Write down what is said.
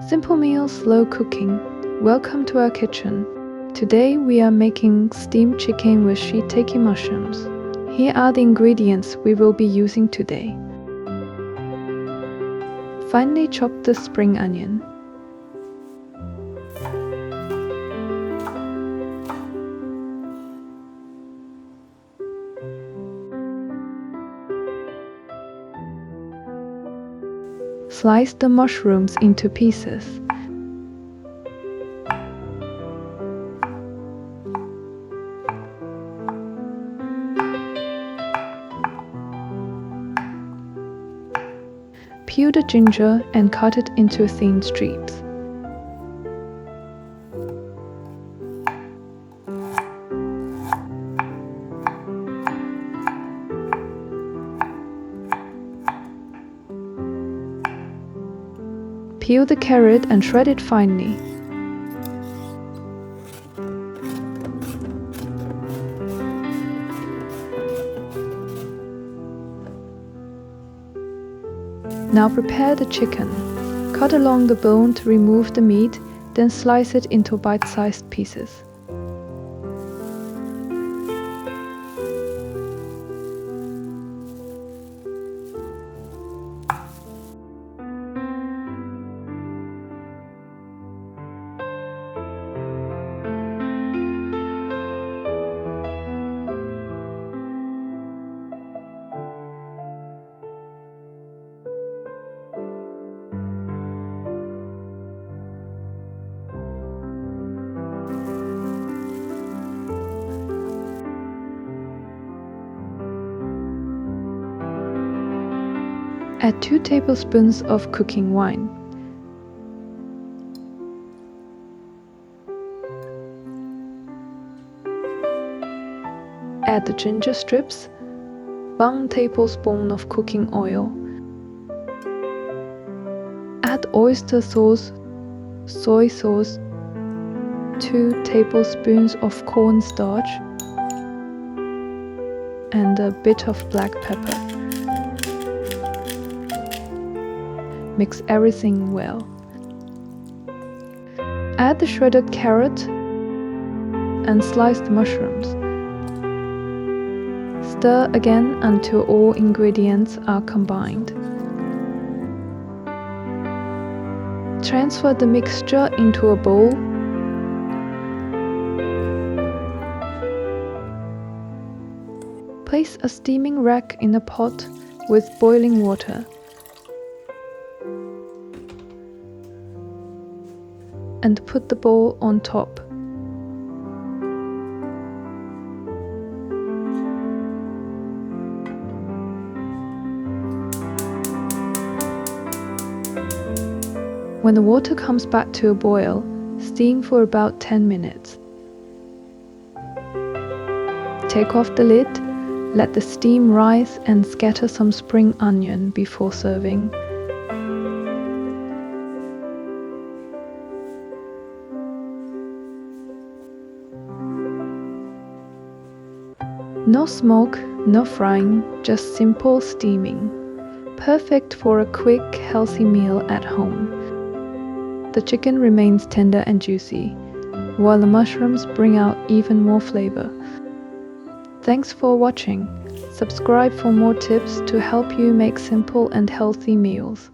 Simple meals, slow cooking. Welcome to our kitchen. Today we are making steamed chicken with shiitake mushrooms. Here are the ingredients we will be using today. Finely chop the spring onion. Slice the mushrooms into pieces. Peel the ginger and cut it into thin strips. Peel the carrot and shred it finely. Now prepare the chicken. Cut along the bone to remove the meat, then slice it into bite-sized pieces. Add 2 tablespoons of cooking wine. Add the ginger strips, 1 tablespoon of cooking oil. Add oyster sauce, soy sauce, 2 tablespoons of cornstarch, and a bit of black pepper. Mix everything well. Add the shredded carrot and sliced mushrooms. Stir again until all ingredients are combined. Transfer the mixture into a bowl. Place a steaming rack in a pot with boiling water. And put the bowl on top. When the water comes back to a boil, steam for about 10 minutes. Take off the lid, let the steam rise and scatter some spring onion before serving. No smoke, no frying, just simple steaming. Perfect for a quick, healthy meal at home. The chicken remains tender and juicy, while the mushrooms bring out even more flavor. Thanks for watching. Subscribe for more tips to help you make simple and healthy meals.